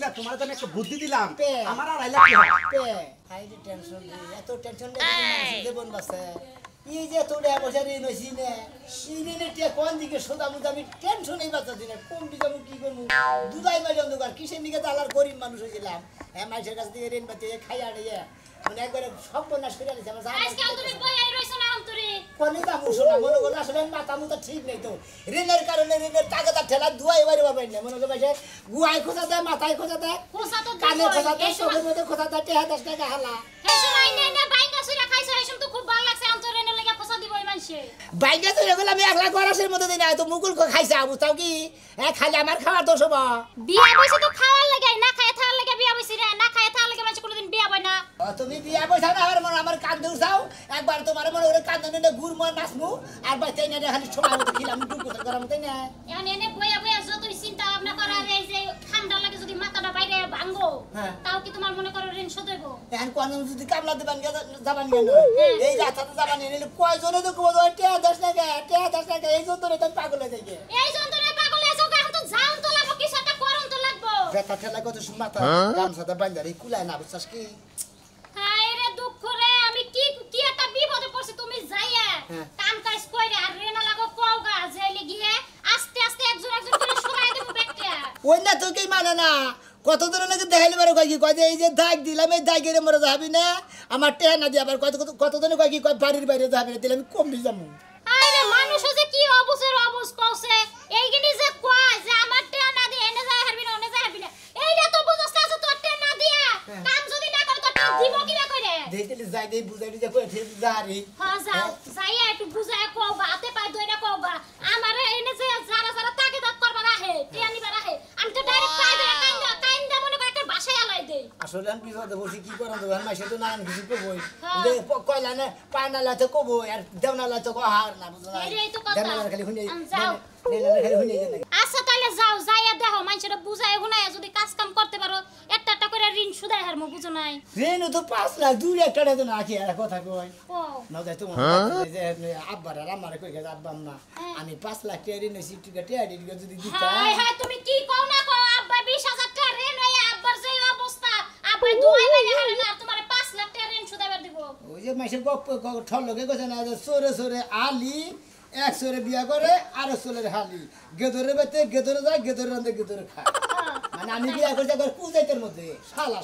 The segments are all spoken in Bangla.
যা তোমার তো আমি একটা বুদ্ধি দিলাম পে। আমার আর আইলা কি হয় হাইরে টেনশন এত টেনশন নেই দেবন বাসে এই যে তোরে বছর এই নইছি না এই নে টিয়া কোন দিকে সোজা মুদা আমি টেনশনই বাঁচাছি না কোন দিকে আমি কি করব দুধাই মাঝে অন্ধকার কিসের দিকে তালার গরিব মানুষ হইছিলাম মানুষের কাছ থেকে ঋণ পাতি খাইয়া নিয়ে মানে একবারে সব বনাশ করে আনিছে আমার আজকে তুমি বই আই রইছ না অন্তরে কোনে দাম শোনা মনে করো আসলে মাথা মুতা ঠিক নেই তো ঋণের কারণে ঋণের টাকাটা ঠেলা দুয়াই বাইরে পাবেন না মনে করো ভাই গুয়াই খোঁজা দেয় মাথায় খোঁজা দেয় কোসা তো কানে খোঁজা দেয় চোখের মধ্যে খোঁজা দেয় 10 টাকা হালা এই সময় নেই না বাইকা সুরা খাইছো এই সময় তো খুব ভালো লাগছে অন্তরে এনে লাগা কোসা দিব এই মানুষে বাইকে তো এগুলো আমি 1 লাখ গরাসের মধ্যে দিই না তো মুকুল খাইছে আবু তাও কি খালি আমার খাওয়ার দোষ হবো বিয়া বইছে তো খাওয়ার লাগে না খায় থাকার লাগে বিয়া বইছি রে না খায় থাকার লাগে মানুষ কোনোদিন বিয়া বই না তুমি বিয়া পয়সা না আমার মনে আমার কান দেউছাও একবার তোমার মনে করে কান দেনে গুড় মন নাচমু আর বাই তাই না খালি সময় মতো খিলাম টুকু তো গরম তাই না এখন এনে বইয়া বইয়া যতই চিন্তা ভাবনা করা এই যে ঠান্ডা লাগে যদি মাথাটা বাইরে ভাঙবো তাও কি তোমার মনে করো ঋণ শোধ হইব এখন কোন যদি কামলা দেবান যাবান গেল এই রাস্তাতে যাবান নিলে কয়জনে তো কবো টিয়া 10 টাকা এই জন্য তো পাগল হয়ে যায় এই যন্ত্রণায় পাগল হয়ে যাও এখন তো জাম তো লাগবো কিছু একটা করণ তো লাগবো বেটা ঠেলা কত সুমাতা গামছাটা বান্ধারি কুলায় না বুঝছস কি হায় রে দুঃখ রে আমি কি কি একটা বিপদে পড়ছি তুমি যাইয়া কাম কাজ কইরে আর রেনা লাগো কওগা যাইলে গিয়ে আস্তে আস্তে একজন একজন করে সরাই দেব ব্যাগটা ওই না তো কি মানে না কত দূর লাগে দেখাইলে বারো কয় কি কয় যে এই যে দাগ দিলাম এই দাগের মরে যাবি না আমার টেয়া না দিয়ে আবার কত জনে কয় কি কয় বাড়ির বাইরে যাবি না দিলে আমি কমবি যাবো আরে মানুষ যে কি অবসর অবস কওছে এইগিনি যে কয় যে আমার টেয়া না দিয়ে এনে যায় হারবি না ওনে যায় হারবি না এইটা তো বুঝছস না তোর টেয়া না দিয়া কাম যদি না করে তো টেয়া দিব কি না কইরে দেইতেলে যাই দেই বুঝাই যে কই ঠিক যারি হ্যাঁ যাও যাইয়া একটু বুঝায় কওগা হাতে পায় দইরা কওগা আমারে এনে যে যারা যারা তাকে দাঁত করবা রাখে টেয়া নিবা রাখে আমি তো ডাইরেক্ট পায় ধরে কাইন্দা মনে করে একটা বাসায় আলাই দেই আসলে আমি বিপদে বসে কি করা দেব মাসে তো নানান কিছু কবই যে কয়লা না পায় না লাতে কবো আর দেওনা লাতে কো হার না বুঝলা এই তো কথা দেওনা খালি হুনে যাও দেওনা খালি হুনে যায় আচ্ছা তাহলে যাও যাইয়া দেখো মানুষেরা বুঝায় হুনায় যদি কাজ কাম করতে পারো একটা একটা করে ঋণ সুদায় হারমো বুঝো নাই রেনু তো 5 লাখ দূর একটা তো না কি আর কথা কই ও না যাই তোমার যে আব্বার আর আমারে কই গেছে আব্বা আম্মা আমি 5 লাখ টাকা ঋণ এসি টিকা যদি দিতা হাই হাই তুমি কি কও না কও আব্বা 20,000 টাকা ঋণ হইয়া আব্বার যে অবস্থা আব্বা দুই মাইনে হারে না তোমারে 5 লাখ টাকা ঋণ সুদাইবার দিব ওই যে মাসের গপ ঠল লগে গেছে না যে সরে সরে আলি এক সরে বিয়া করে আর সরের হালি গেদরে বেতে গেদরে যায় গেদরে রান্দে গেদরে খায় মানে আমি বিয়া করতে একবার কুজাইতের মধ্যে শালা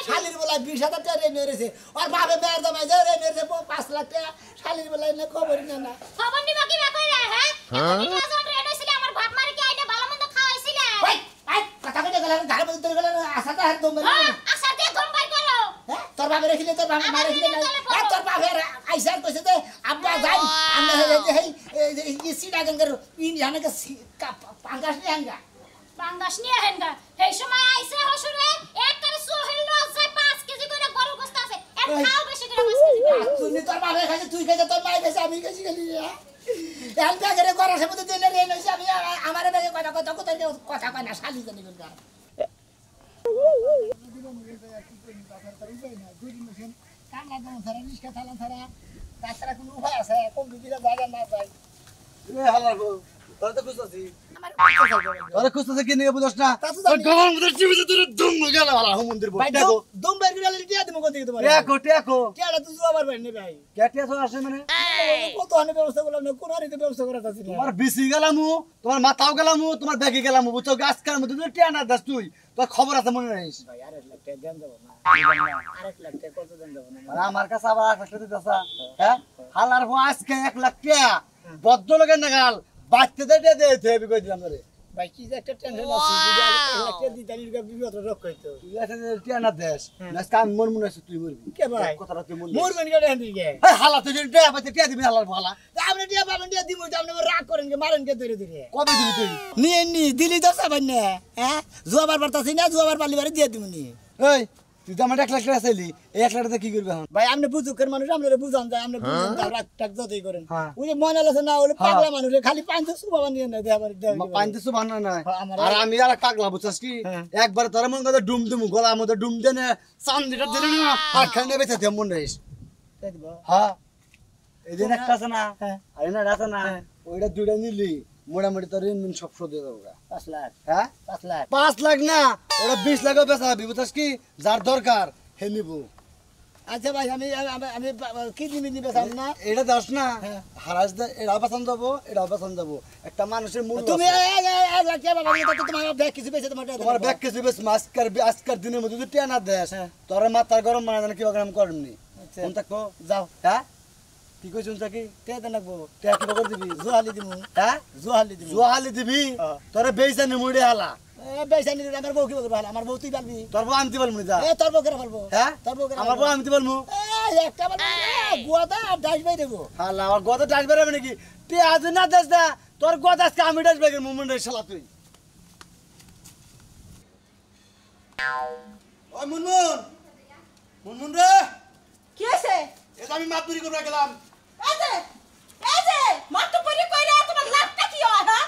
শালির বলা 20,000 টাকা রে মেরেছে আর ভাবে মেয়ের দামাই যে রে মেরেছে 5 লাখ টাকা শালির বলা না খবর না খবর নিবা কি কই রে হ্যাঁ এত 20,000 ঋণ হইছিল আমার বাপ মারে কি আইনা ভালো মন্দ খাওয়াইছিল ওই আই কথা কইতে গেল ঘরে মধ্যে ধরে গেল আশাটা হাত দম মেরে আশা দিয়ে দম বাই করো হ্যাঁ তোর বাবা রেখিলে তোর বাবা মারে খিলে না তোর বাবা আইসার কইছে যে আব্বা যাই আমরা এই সিডা গঙ্গার ইন জানাকে পাঙ্গাস নিয়ে আঙ্গা পাঙ্গাস নিয়ে হেনগা এই সময় আইছে হসুরে এক করে সোহেল লস যায় 5 কেজি করে গরু গোস্ত আছে এক খাও বেশি করে 5 কেজি তুই তোর বাবা খাইছে তুই খাইছে তোর মাই খাইছে আমি খাইছি খালি এখন ব্যাগের গরাসের মধ্যে দিলে রে নইছে আমি আমার ব্যাগে কথা কয় না শালি জানি গঙ্গা কান্না দাও সারা নিষ্কা থালা সারা তাছাড়া কোনো উপায় আছে কোন দিকে জায়গা না যায় এ হালার তোর তো খুঁজতাছি তোর খুঁজতাছে কি নিয়ে বুঝছ না তোর গলার মধ্যে টিভিতে তোর দুম গেল হালা মন্দির বল দেখো দম বের করে টিয়া দিমু কোন দিকে তোমার টেকো টিয়াটা তুই জবাব পাই নে ভাই কেটিয়া তো আসে মানে কত আনে ব্যবস্থা করলাম না কোন আরে ব্যবস্থা করা আছে তোমার বিসি গেলামু তোমার মাথাও গেলামু তোমার ব্যাগে গেলামু বুঝছো গাছকার মধ্যে তুই টিয়া না দাস তুই তোর খবর আছে মনে রাখিস ভাই আরে লাখ টাকা দেন দেব না আরেক লাখ টাকা কত দেন দেব না আর আমার কাছে আবার 1 লাখ টাকা দিতেছা হ্যাঁ হালার হো আজকে 1 লাখ টাকা বদ্ধ লগের নাগাল বাচ্চা দে হেবি কই দিলাম রে ভাই কি যে একটা টেনশন আছে বুঝা 1 লাখ টাকা দিতানির গা বিপদ রক্ষা হইতো তুই একটা টিয়া না দেস না কান মন মনে আছে তুই মরবি কে ভাই কথাটা তুই মন মরবেন কেন দিকে এই হালা তুই টিয়া পাইতে টিয়া দিবি হালার হালা আপনি টিয়া পাবেন টিয়া দিমু আপনি রাগ করেন কে মারেন কে ধরে ধরে কবে দিবি তুই নিয়ে নি দিলি তো সাবান না হ্যাঁ জুয়াবার পারতাছি না জুয়াবার পালি বারে দিয়ে দিমু নি এই তুই তো আমার 1 লাখ টাকা চাইলি এই 1 লাখ টাকা কি করবি এখন ভাই আপনি বুঝুকের মানুষ আপনারা বুঝান যায় আপনি বুঝুন তার রাগ টাক যতই করেন হ্যাঁ। ওই যে মনে আছে না ওলে পাগলা মানুষ খালি 500 বাবা নিয়ে না দেয়া পারে পাইতেছ বানা না আমার আর আমি আর পাগলা বুঝছস কি একবার তোর মন কথা ডুম ডুম গলার মধ্যে ডুম দেনে চান্দিটা দিলে না আর খানে বেঁচে দে মন রইস হ্যাঁ এই দিন একটা আছে না আর না আছে না ওইটা দুইটা নিলি মোটামুটি তোর ঋণ সব শোধ দিয়ে দেবো 5 লাখ হ্যাঁ 5 লাখ 5 লাখ না ওরা 20 লাখও বেচা হবে বুঝছস কি যার দরকার হে নিব আচ্ছা ভাই আমি আমি আমি কিডনি বেচাম না এটা দাস না হ্যাঁ। হারাস দে এটা বাঁচান যাবো এটা বাঁচান যাবো একটা মানুষের মূল্য তুমি আছে। 1 লাখ টাকা বাবা তো তোমার ব্যাগ কিছু বেচে তোমার তোমার ব্যাগ কিছু বেশ আজকের দিনের মধ্যে যদি টিয়া না দেস হ্যাঁ। তোর মাথার গরম মানে জানে কিভাবে আমি করবনি আচ্ছা। কোন থাকবো যাও হ্যাঁ কি কইছুন চাকি তে দেন লাগবো টিয়া কি করে দিবি জোহালি দিমু হ্যাঁ জোহালি দিমু জোহালি দিবি হ্যাঁ। তোরে বেইছানি মুড়ে হালা বেচানি আমার বউ কি করবে আমার বউ তুই পারবি তোর বউ আনতে পারবো যা তোর বউ করে পারবো হ্যাঁ তোর বউ করে আমার বউ আনতে পারবো একটা গুয়াটা ডাস বাই দেবো হালা আমার গদ ডাস বেরাবে নাকি টিয়া আজ না দেস দা তোর গদ আজকে আমি ডাস বেগের মুমেন্ট শালা তুই ওই মুনমুন মুনমুন রে কি আছে এটা আমি মাছ চুরি করতে গেলাম এই যে মাত্র পরি কইরা তোমার লাভটা কি হয় হ্যাঁ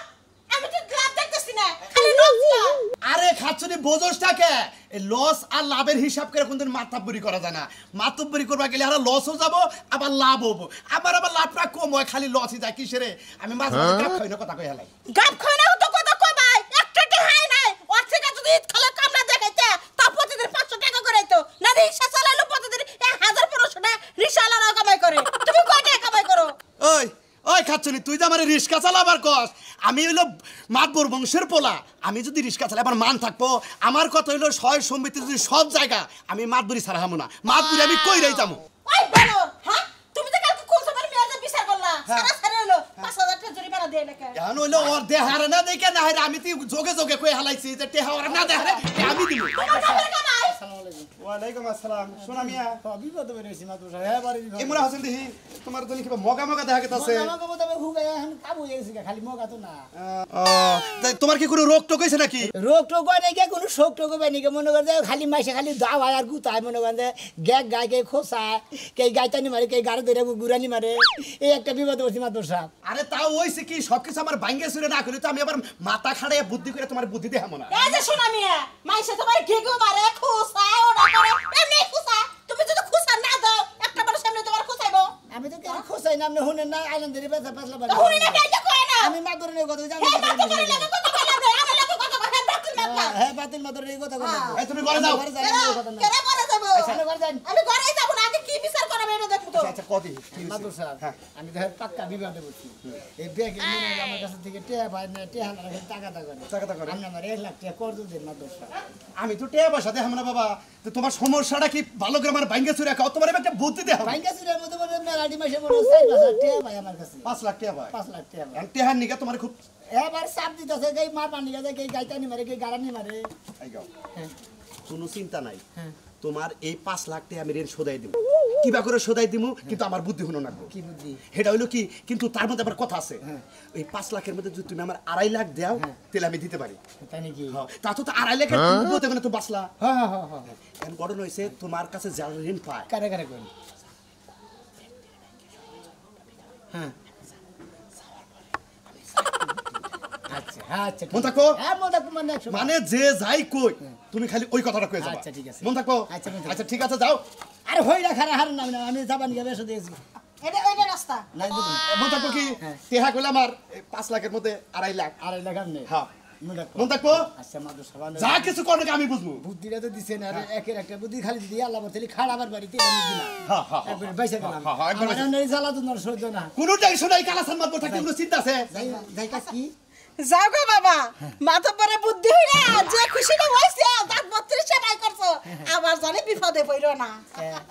আমি তো লাভ দেখতেছি না খালি লজ্জা আরে খাচ্ছনি বোঝসটাকে এই লস আর লাভের হিসাব করে কোনদিন মাতাব্বরি করা যায় না মাতাব্বরি করবা গেলে আর লসও যাব আবার লাভ হবো আবার লাভটা কম হয় খালি লসই যায় কিসেরে আমি মাছ মাছ খাই না কথা কই হেলাই গাব খায় না তো কথা কই ভাই একটা টি হাই নাই ওর থেকে যদি ঈদ খালে কামনা দেখাইতে তা প্রতিদিন 500 টাকা করে তো না রিকশা চালালো প্রতিদিন 1500 টাকা রিকশাওয়ালা কামাই করে তুমি কয় টাকা কামাই করো ওই ওই খাচ্ছনি তুই তো আমার রিস্কা চালাবার কস আমি হইলো মাতবর বংশের পোলা আমি যদি রিস্কা চালাই আমার মান থাকবো আমার কথা হইলো সয় সম্পত্তি যদি সব জায়গা আমি মাতবরি ছাড়া হামো না মাতবরি আমি কই রাই যাবো ওই বলো হ্যাঁ তুমি তো কালকে কোন সময় মেয়েদের বিচার করলা সারা সারা হলো 5000 টাকা জরিমানা দিয়ে নাকি এখন হইলো ওর দেহারে না দেখে না হারে আমি তুই যোগে যোগে কই হালাইছি যে টেহা ওর না দেহারে আমি দিব তোমার টাকা কামাই আসসালামু আলাইকুম ওয়ালাইকুম আসসালাম সোনা মিয়া বিপদ বেরিয়েছি মাত্র হ্যাঁ বাড়ি বিপদ এমরা হাসেন দেখি তোমার জন্য কিবা মগা মগা দেখা গেতাছে আমাকে বলতে হুগাই এখন কাবু হয়ে গেছে খালি মগা তো না তোমার কি কোনো রোগ টোক হইছে নাকি রোগ টোক হয় নাকি কোনো শোক টোক হয় নাকি মনে করে খালি মাসে খালি দাও আর গুতায় মনে করেন গ্যাগ গায় কে খোসায় কে গাইতানি মারে কে গাড়ি ধরে গুরানি মারে এই একটা বিপদ করছি মাত্র সাহেব আরে তাও হইছে কি সবকিছু আমার ভাঙ্গে সুরে না করি তো আমি আবার মাথা খাড়াইয়া বুদ্ধি করে তোমার বুদ্ধি দেখাবো না এই যে শোনা মিয়া মাইসে তোমার ঘেগো মারে খুসায় ওরা করে এমনি খুসা তুমি যদি খুসা না দাও একটা বার সামনে তোমার খুসাইবো আমি তো কেন খোসাই নাম হুনেন না আইল্যান্ডের বেচা পাসলা বাড়ি হুনি না কাইতে কয় না আমি মাদুর নিয়ে কথা জানি হে বাত করে লাগে কত কয় লাগে আমি লাগে কত কয় বাতিল মাত হ্যাঁ বাতিল মাদুর নিয়ে কথা বলবো এই তুমি ঘরে যাও ঘরে যাই কথা না কেন করে যাব সামনে ঘরে যাই আমি ঘরেই যাব না আগে কি বিচার করাবে এটা দেখো তো আচ্ছা কদি মাদুর সাহেব আমি তো পাক্কা বিবাদে বলছি এই ব্যাগ মনে হয় আমার কাছে থেকে টেয়া পাই না টেয়া না টাকা টাকা করে। আমি আমার 1 লাখ টাকা কর্জ দেন মাদুর সাহেব আমি তো টেয়া পয়সা দেখাম না বাবা তো তোমার সমস্যাটা কি ভালো করে আমার ভাঙ্গে সুরে খাও তোমার একটা বুদ্ধি দেখাও ভাইঙ্গা সিরের মধ্যে বলে মেলাডি মাসে বলে 4 টেয়া পাই আমার কাছে 5 লাখ টাকা ভাই 5 লাখ টাকা আমি টেহার নিগা তোমার খুব এবার সাপ দিতেছে গাই মার পানি গাছে গাই গাইতানি মারে গাই গাড়ানি মারে আই গাও হ্যাঁ কোনো চিন্তা নাই হ্যাঁ তোমার এই 5 লাখ টাকা আমি ঋণ শোধাই দিব কিবা করে শোধাই দিমু কিন্তু আমার বুদ্ধি হলো না কি বুদ্ধি এটা হইলো কি কিন্তু তার মধ্যে আবার কথা আছে হ্যাঁ। এই 5 লাখের মধ্যে যদি তুমি আমার 2.5 লাখ দাও তাহলে আমি দিতে পারি তাই নাকি হ্যাঁ, তা তো 2.5 লাখের বলতে গেলে তো বাঁচলা হ্যাঁ হ্যাঁ হ্যাঁ এখন ঘটনা হয়েছে তোমার কাছে যারা ঋণ পায় কারে কারে কোন হ্যাঁ আচ্ছা আচ্ছা মন থাকো হ্যাঁ মন থাকো মানে 100 মানে যে যাই কই তুমি খালি ওই কথাটা কই যাবা আচ্ছা, ঠিক আছে। মন থাকো আচ্ছা, মন থাকো। আচ্ছা ঠিক আছে যাও আরে হই রাখা হার না আমি যাবান গিয়ে বেশ দিয়েছি এটা ওইটা রাস্তা নাই বুঝুন মন থাকো কি হ্যাঁ। টেহা কইলা আমার 5 লাখের মধ্যে 2.5 লাখ 2.5 লাখ নেই হ্যাঁ মন থাকো মন থাকো আচ্ছা মাদুর সাহেব যা কিছু করবে আমি বুঝবো বুদ্ধিটা তো দিছেন আর একের একটা বুদ্ধি খালি দিদি আল্লাহ বলতে খাড়াবার বাড়িতে আমি দিলাম হ্যাঁ হ্যাঁ হ্যাঁ। একবার বাইসা দিলাম হ্যাঁ, হ্যাঁ, একবার আমার নেই জ্বালা তো নর সহ্য না কোনো টেনশন নাই কালাসান মাতবো থাকতে কোনো চিন্তা আছে যাই যাই কাজ কি যাও গো বাবা মাথা পরে বুদ্ধি হইরা যে খুশি না হইছে দাঁত 32 সেটাই করছো আবার জানি বিপদে পড়ো না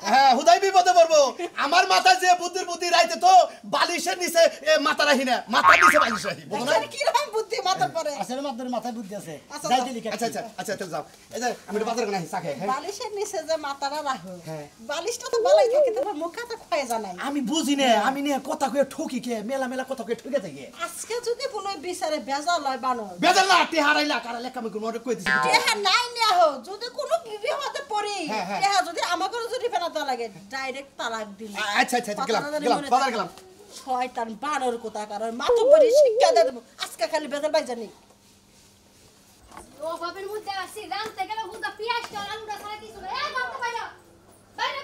হ্যাঁ হুদাই বিপদে পড়বো আমার মাথায় যে বুদ্ধি রাইতে তো বালিশের নিচে মাথা রাখি না মাথার নিচে বালিশ রাখি বুঝো না আচ্ছা, কি রকম বুদ্ধি মাথা পরে আসলে মাত্র মাথায় বুদ্ধি আছে আচ্ছা, যাই দিলি আচ্ছা আচ্ছা আচ্ছা তাহলে যাও এই যে আমি একটু বাজারে গেলাম চাকে হ্যাঁ বালিশের নিচে যে মাথাটা রাখো হ্যাঁ। বালিশটা তো ভালোই থাকে তোমার মুখটা ক্ষয়ে জানাই আমি বুঝি না আমি নিয়ে কথা কয়ে ঠকি কে মেলা মেলা কথা কয়ে ঠকে থাকি আজকে যদি কোনো বিচারে বেজাল হয় বানো বেজাল না টেহারাইলা কারালে কাম করে মনে কই দিছি টেহা নাই নিয়া হো যদি কোনো বিপদে পড়ি হ্যাঁ, হ্যাঁ। টেহা যদি আমাকে যদি ফেনা দেওয়া লাগে ডাইরেক্ট তালাক দিল আচ্ছা আচ্ছা গেলাম বাজার গেলাম শয়তান বানর কোথা কারণ মাতব্বরি শিক্ষা দিয়ে দেবো আজকে খালি বেজাল বাই জানি ও বাপের মধ্যে আসি রানতে গেলে হুদা পিয়াজটা আলুটা ছাড়া কিছু না এই করতে পারো বাইরে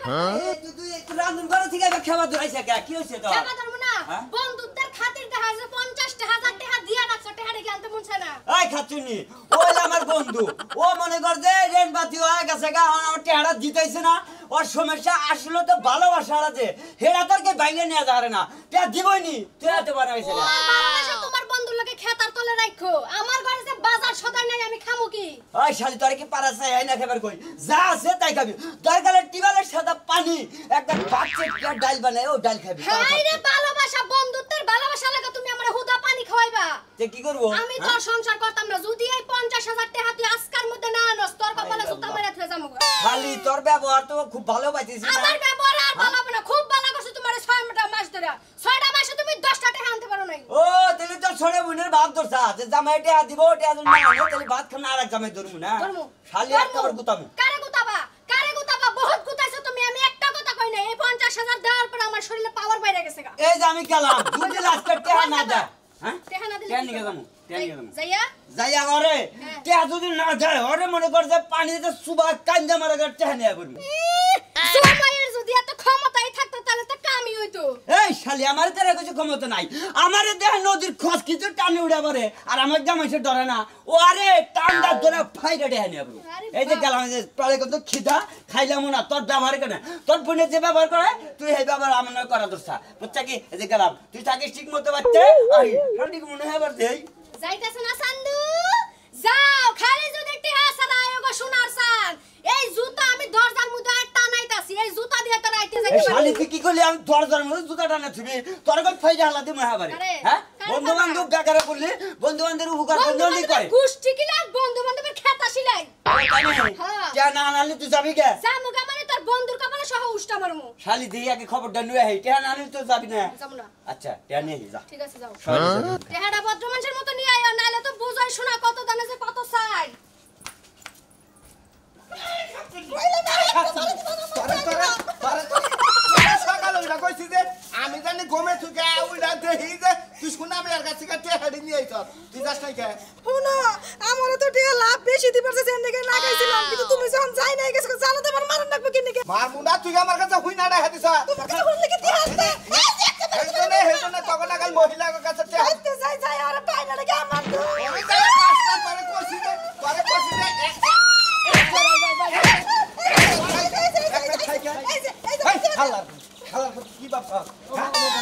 তুই একটু রান্ধন করে থেকে খাবার দৌড়াইছে কি হয়েছে তো টাকা ধরবো না হ্যাঁ? বন্ধুদের খাতির দেখা যে 50,000 টাকা দিয়া না টাকা রেখে আনতে মন চায় না এই খাচ্ছুনি ওই আমার বন্ধু ও মনে কর যে রেন বাতি হয়ে গেছে গা আমার টেহারা জিতাইছে না ওর সমস্যা আসলে তো ভালোবাসা আছে হেরা তোরকে বাইরে নিয়ে যাবে না তে দিবই নি তুই এত বানাইছে না ভালোবাসা তোমার বন্ধুর লগে খেতার তলে রাখো আমার ঘরে যে বাজার সদাই নাই আমি খামু কি ওই শালি তোর কি পারা চাই আইনা খাবার কই যা আছে তাই খাবি তোর গালে টিবালের সাদা পানি একটা বাচ্চা কি ডাল বানায় ও ডাল খাবি হাই রে ভালোবাসা বন্ধুত্বের ভালোবাসা লাগা তুমি আমার হুদা পানি খাওয়াইবা তে কি করব আমি তো সংসার করতাম না যদি এই ৫০,০০০ টাকা তুই আজকার মধ্যে না আনস তোর কপালে জুতা মেরে থে যামু খালি তোর ব্যবহার তো খুব ভালো পাইছিস না আমার ব্যবহার আর ভালো হবে না খুব ভালো করছ তোমার ৬ মাস ধরে ৬টা মাসে তুমি ১০টা টাকা আনতে পারো নাই ও তাহলে তোর ছোট বোনের ভাত ধরছা যে জামাইটা দিব ওটা না তাহলে ভাত খানা আর এক জামাই ধরমু না খালি একটা বার গুতামু কারে গুতাবা বহুত গুতাইছো তুমি আমি একটা কথা কই না এই ৫০,০০০ দেওয়ার পর আমার শরীরে পাওয়ার বাইরে গেছে গা এই যে আমি গেলাম যদি লাস্টে টেহা না দে হ্যাঁ টাকা না দিলে টেহা নিয়ে যামু টেহা নিয়ে যামু যাইয়া যাইয়া ঘরে টেহা যদি না যায় ওরে মনে কর যে পানিতে সুবা কাঞ্জা মারা গেল টেহা নিয়ে পড়বি সময়ের যদি এত ক্ষমতাই থাকতো তাহলে তো কামই হইতো এই শালি আমার তেরে কিছু ক্ষমতা নাই আমার দেহ নদীর খস কিছু টানে উড়ে পড়ে আর আমার জামাই সে ডরে না ও আরে টান্ডা ধরে ফাইটা টেহা নিয়ে পড়বি এই যে গেলাম যে টলে কত খিদা খাইলাম না তোর ব্যবহার কেন তোর বোনের যে ব্যবহার করে তুই এই ব্যবহার আমার নয় করা দোষা বুঝছা কি এই যে গেলাম তুই থাকিস ঠিক মতো বাচ্চা আই ঠিক মনে হয় আবার দেই যাইতাছ না সান্দু যাও খালি যদি টিহা সারায় গো সোনার সান এই জুতা আমি দরজার মধ্যে টানাইতাছি এই জুতা দিয়ে তো রাইতে এই যাইতে শালি পারি তুই কি করলি আমি দরজার মধ্যে জুতা টানা থুবি তোর কই ফাইজা হালাতে মহা বাড়ি হ্যাঁ বন্ধু বান্ধব বেকারে করলি বন্ধু বান্ধবের উপকার বন্ধু করে কুষ্টি কিলা বন্ধু বান্ধবের খেতা সিলাই কে না আনলি তুই যাবি কে জামুগা মানে তোর বন্ধুর কপালে সহ উষ্টা মারমু শালি দিয়ে আগে খবরটা নিয়ে আই কে না আনলি তুই যাবি না যামু না আচ্ছা কে নিয়ে যা ঠিক আছে যাও টেহাডা ভদ্র মানুষের মতো নিয়ে আইও নালে তো বুঝাই শোনা কত দানে যে কত চাই সকাল ওইটা কইছি যে আমি জানি গমে থুকে ওইটা দেখি যে তুই শুনে আমি আর কাছে কাছে হাড়ি নিয়ে আইছ তুই যাস নাই কে শুনো আমারও তো টিয়া লাভ বেশি দিবার যে এন্ডে লাগাইছিলাম কিন্তু তুমি যখন যাই নাই গেছো জানো তো আমার মারন লাগবে কিনে কে মার মুন্ডা তুই আমার কাছে হুই না রাখা দিছ তোমার কাছে শুনলে কি টিয়া আছে হেজনে তখন কাল মহিলার কাছে তে আইতে যাই যাই আর পাই না লাগে আমার তো আমি তাই পাঁচটা পরে কইছি যে কি বাপা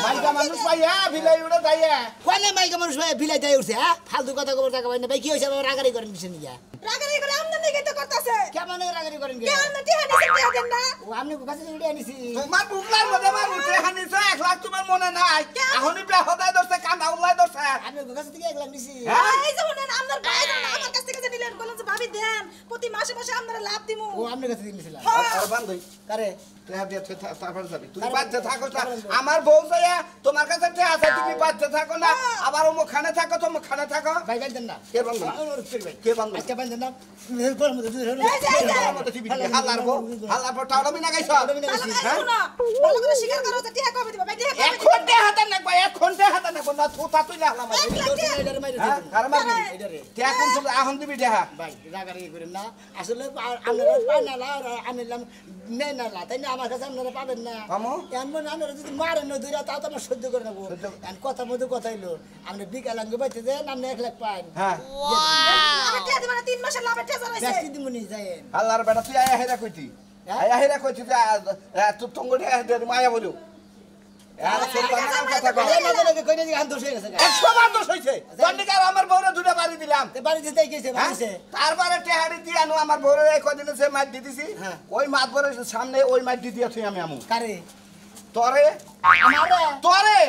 মাইকা মানুষ পাইয়া ভিলাই উড়ে যাইয়া কোনে মাইকা মানুষ ভাই বিলাই যাই উঠছে হ্যাঁ ফালতু কথা কবার টাকা ভাই না ভাই কি হইছে আবার রাগারি করেন কিছু নিয়া রাগারি করে আমদানি কইতে করতেছে কেমন রাগারি করেন কে কেন টিয়া নিছে টিয়া দেন না ও আপনি কাছে রেডি আনিছি তোমার বুকলার মধ্যে আমার উঠে হানিছে 1 লাখ তোমার মনে নাই এখনই প্রায় হদায় দরছে কান্দা উল্লাই দরছে আপনি কাছে থেকে 1 লাখ নিছি এই যে শুনেন আপনার ভাই আমার কাছ থেকে যে নিলেন বলেন যে ভাবি দেন প্রতি মাসে মাসে আপনারা লাভ দিমু ও আপনি কাছে দিয়েছিলাম আর বান্ধই কারে তুই হাবিয়া তারপর যাবি তুই বাচ্চা থাকো না আমার বউ যাইয়া তোমার কাছে তে আছে তুমি বাচ্চা থাকো না আবার ও মুখানে থাকো তো মুখানে থাকো ভাই ভাই দেন না কে বান্ধ কে বান্ধ আজকে ভাই দেন না কোন মধ্যে হালার পর টাউডা মিনা গাইছ ভালো করে স্বীকার করো যে টিয়া কবে দিবা ভাই টিয়া এক ঘন্টা হাতে নাকবা এক ঘন্টা হাতে নাকবা না থোতা তুই লাহলাম আর মারবি টিয়া কোন তুমি আহন দিবি দেহা ভাই রাগারি করেন না আসলে আপনারা পান না আনলাম নেই না তাই না আমার কাছে আপনারা পাবেন না এমন আপনারা যদি মারেন না দুইটা তাও তো আমরা সহ্য করে নেবো কথা মধ্যে কথা হইলো আপনি বিকালাঙ্গ বাইতে দেন আপনি 1 লাখ পান হ্যাঁ টিয়া দিবা 3 মাসের লাভে টিয়া জানাইছে ব্যস্ত দিমুনি যায়েন আল্লাহর বেটা তুই আয়া হেরা কইতি আয়া হেরা কইতি তো তঙ্গড়ি মায়া বলু আর সন্তানের কথা কও আরে না লাগে কইনে গান দোষ হয়ে গেছে 100 বার দোষ হইছে দন্ডিকার আমার বউরে দুটা বাড়ি দিলাম তে বাড়ি দিতে গেছে বাড়িছে তারপরে টেহাড়ি দিয়ে আনো আমার বউরে এই কদিনে সে মাছ দি দিছি ওই মাছ বরে সামনে ওই মাছ দি দিয়েছি আমি আমু কারে তোরে আমারে তোরে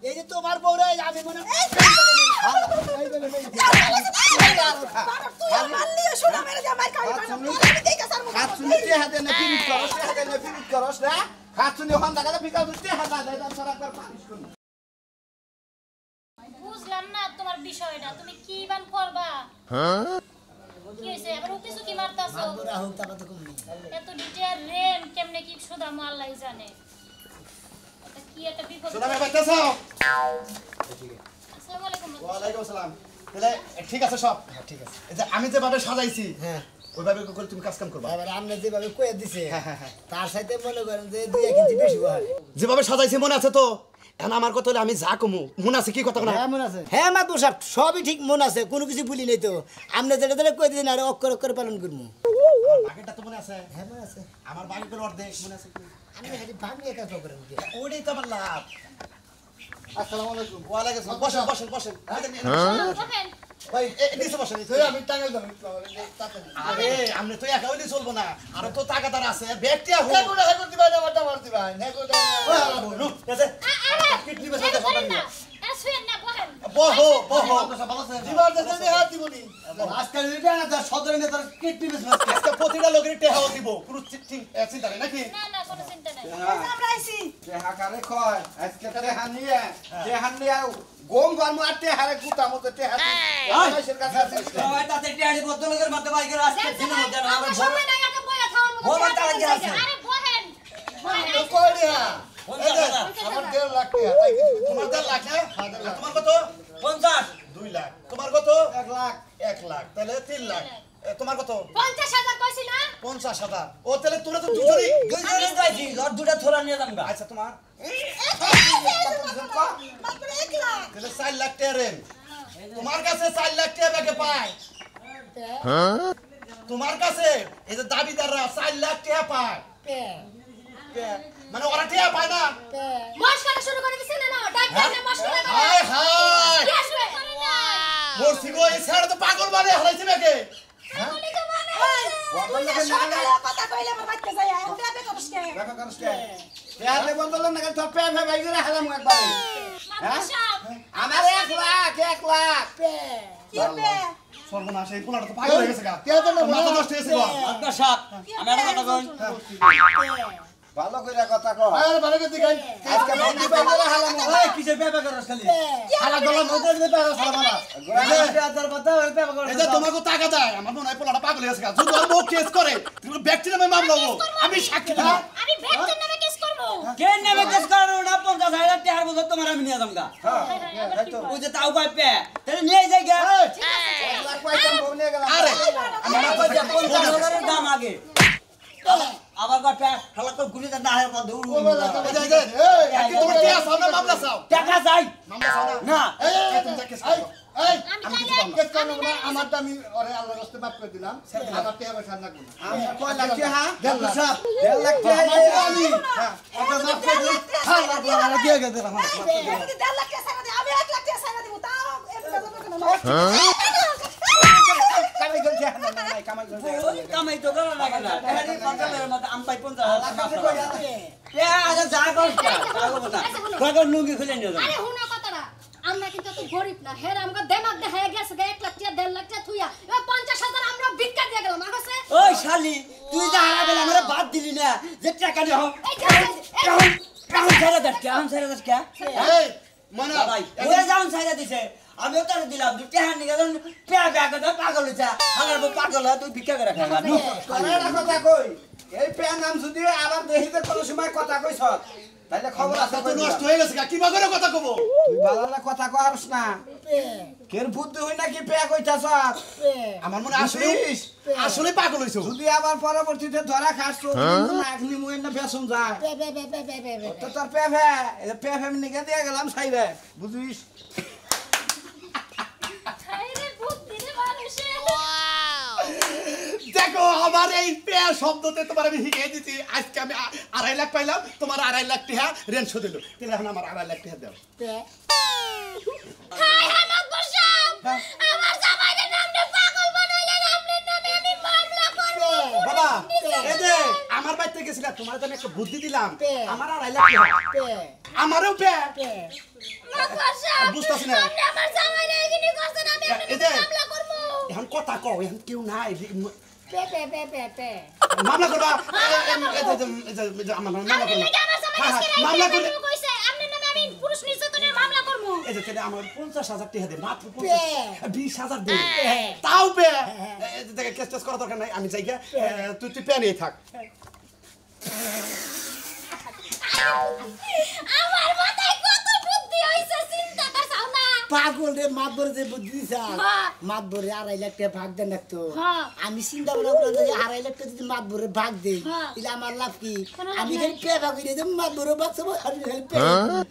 এই যে তোমার বউরে আমি মনে তুই মানলি শোনা মেরে যা মার খাই আমি দেই কাসার মুখ হাত শুনিতে হাতে না ফিনিশ করস হাতে না ফিনিশ করস না হাত শুনি হন দাদা ফিকা দিতে হাত দাদা সারা কর পানিশ করুন বুঝলাম না তোমার বিষয়টা তুমি কি বান করবা কি হইছে আবার কিছু কি মারতাছো বড় হোক তারপর তো কমনি এত ডিটেইল রেন কেমনে কি সুদা আল্লাহই জানে এটা কি একটা বিপদ সালামে বাইতেছো আসসালামু আলাইকুম ওয়া আলাইকুম আসসালাম তাহলে ঠিক আছে সব হ্যাঁ ঠিক আছে এই যে আমি যেভাবে সাজাইছি হ্যাঁ ওইভাবে করে তুমি কাজ কাম করবা এবার আপনি যেভাবে কয়ে দিছে তার সাথে মনে করেন যে 2 ইঞ্চি বেশি হয় যেভাবে সাজাইছি মনে আছে তো এখন আমার কথা হলে আমি যা কমু মন আছে কি কথা না হ্যাঁ মন আছে হ্যাঁ মাতবর সাহেব সবই ঠিক মন আছে কোনো কিছু ভুলি নাই তো আপনি যেটা যেটা কই দিন আর অক্ষর অক্ষর পালন করবো বাকিটা তো মনে আছে হ্যাঁ মন আছে আমার বাকি করে অর্ধেক মনে আছে কি? আমি খালি ভাঙিয়ে কাজ করেন ওটাই তো আমার লাভ আসসালামু আলাইকুম ওয়ালাইকুম আসসালাম বসেন বসেন বসেন বহেন ভাই নিচে বসেন আমি টাঙ্গাল যাবো আরে আপনি তো একা হইলে চলবো না আরো তো টাকাদার আছে ব্যক্তি আহ হেগুড়া হেগুড় দিবেন আমারটা মার দিবেন হেগুড়া কিডনি এই বেসাতে বহেন না এসেন না বহেন বহো বহো দিবার দিতে হাত দিবনি আজকাল এটা না সদরে নেতার কিডনি বিজনেস আজকে প্রতিটা লোকের টেহাও দিব কোনো চিন্তা নেই নাকি না না কোনো চিন্তা নাই আমরা আইছি হাকারে কয় আজকে টেহান নিয়ে গোম গরম আর টেহারে গুতা মতো টেহা মানুষের কাছে আছে সবাই তাতে টিয়াড়ি বদলের মধ্যে বাইকের আজকে দিনের মধ্যে না আমার সময় নাই আগে বয়া খাওয়ার মতো বড় টাকা কি আছে? আরে বহেন বহেন কই দিয়া এই যে, আমার 1.5 লাখ টাকা তাই কি তোমার 1.5 লাখ না তোমার কত 50 2 লাখ তোমার কত 1 লাখ 1 লাখ তাহলে 3 লাখ তোমার কত 50,000 কইছি না 50,000 ও তাহলে তোমরা তো দুজনই দুইজনে যাইছি আর দুটা থোড়া নিয়ে যাম গা আচ্ছা তোমার মাত্র 1 লাখ তাহলে 4 লাখ টাকা রেন তোমার কাছে 4 লাখ টাকা ব্যাগে পায় তোমার কাছে এই যে দাবিদাররা 4 লাখ টাকা পায় মানে ওরা টাকা পায় না মশলা শুরু করে দিছেন না ডাক দেন না মশলা করে হায় হায় কি আসবে করে না মরছি গো এই স্যার তো পাগল বানিয়ে হারাইছে ব্যাগে বলি তো মানে সকালে কথা কইলে আমার বাচ্চা যায় এখন দেবে কষ্ট দেখা করছ কে টেহাতে বদল না তোর পে পে ভাই করে হালাম একবার মাশাআল্লাহ আমার 1 লাখ 1 লাখ কি হবে সর্বনাশ এই পোলাটা তো পাগল হয়ে গেছে গা কে তো না মাথা নষ্ট হয়েছে গো আপনার সাথ আমি একটা কথা কই ভালো করে কথা কয় আর ভালো করে দিগাই আজকে বন্ধু ভাই করে হালাম এই কিসের ব্যাপার করছ খালি হালা গলা মধ্যে দিতে পারো সালামালা এই যে তোমাকে টাকা দেয় আমার মনে হয় পোলাটা পাগল হয়ে গেছে গা যদি ওর বউ কেস করে তুমি ব্যক্তি নামে মামলা হবো আমি সাক্ষী দেব আমি ব্যক্তির নামে কেস করব কে নেবে কেস করানো না 50,000 টাকার বদল তোমার আমি নিয়ে যাম গা ওই যে তাও পাই পে তাহলে নিয়ে যাই গা 1 লাখ পয়সা বউ নিয়ে গেলাম আরে আমি না কই যে 50,000 এর দাম আগে আবার কথা হালা তো গুলি না হয় বন্ধ এই যে একই তোমার কি আছে না মামলা চাও টাকা চাই মামলা চাও না না এই তুমি যা কেস করো এই আমি কেস করব না আমারটা আমি ওরে আল্লাহর রাস্তে মাফ করে দিলাম আমার টাকা পয়সা না কোনো আমরা কয় লাখ টাকা 1.5 লাখ 1.5 লাখ টাকা আমি এটা মাফ করে দিই হ্যাঁ আপনারা দিয়ে গেছে আমার এখন 1.5 লাখ টাকা সারা দি আমি 1 লাখ টাকা সারা দিব তাও এমন কামাই চলছে না কামাই চলছে ওই কামাই তো করা লাগে না টাকারি 50,000 মত আম পাই 50,000 এ আগে যা করছ তা করব না কত লুঙ্গি খুলে নিয়ে যাও আরে হুনা কথাটা আমরা কিন্তু তো গরিব না হের আমরা দেমাগ দেখায় গেছে 1 লাখ টাকা 1.5 লাখ টাকা থুইয়া এবার 50,000 আমরা ভিক্ষা দিয়ে গেলাম আমার কাছে ওই শালি তুই যা হারা গেলে আমারে বাদ দিলি না যে টাকা দিও এই যে এখন ছেড়ে দে এখন ছেড়ে দে কে এই মনে ভাই ওরে যাও ছেড়ে দিছে আমিও তার দিলাম দুই টাকা নিয়ে গেল পে ব্যাগ দা পাগল হইছা আমার পাগল তুই ভিক্ষা করে খাইবা তোরা কথা কই এই পে নাম যদি আবার দেখিতে কোনো সময় কথা কইছ তাইলে খবর আছে তো নষ্ট হয়ে গেছে গা কিবা করে কথা কব তুই ভালো কথা কইছস না কেন বুদ্ধি হই নাকি পে কইতাছ আমার মনে আসলে আসলে পাগল হইছো যদি আবার পরবর্তীতে ধরা খাস তো এখনি মুই না ফেসন যায় তো তোর পে পে নিকে দিয়ে গেলাম সাইবে বুঝিস আরে বুদ্ধি রে মানুষে দেখো আমার এই পেয়া শব্দতে তোমার আমি শিখিয়ে দিচ্ছি আজকে আমি 2.5 লাখ পাইলাম তোমার 2.5 লাখ টাকা রেন্ট শোধ দিল তাহলে এখন আমার 2.5 লাখ টাকা দাও হাই হাই মাকবর সাহেব আমার জামাইয়ের নামে পাগল বানাইলেন আপনার নামে আমি মামলা করব বাবা এই যে আমার বাড়িতে গেছিলাম তোমার তো আমি একটা বুদ্ধি দিলাম আমার 2.5 লাখ টাকা আমারও পে মাকবর সাহেব বুঝতাছি না আপনি আমার জামাইয়ের এইগিনি করছেন আমি আপনার এই যে নামে মামলা করব এখন কথা কও এখন কেউ নাই পে মামলা করবা আমার মামলা আপনি করবা লাগি আমার হ্যাঁ, জামাইয়ের মামলা মামলা করলে- কইছে আপনার নামে আমি পুরুষ নির্যাতনের মামলা করব এই যে তাহলে আমার 50,000 টাকা দে মাত্র 20,000 দে তাও পে এই যে দেখে কেস টেস করা দরকার নাই আমি যাই গিয়া, তুই পে নিয়ে থাক আমার মাথায় কত বুদ্ধি হইছে চিন্তা করছাও না পাগল রে মাতবর যে বুদ্ধি দিছা হ্যাঁ। মাতবরে 2.5 লাখ টাকা ভাগ দেন একটু হ্যাঁ। আমি চিন্তা ভাবনা করে যদি 2.5 লাখ টাকা যদি মাতবরে ভাগ দেই হ্যাঁ। তাহলে আমার লাভ কি কোনো লাভ আমি নাই। খালি পে ভাগ করে দেব মাতবরে বাঁচাবো আমি খালি পে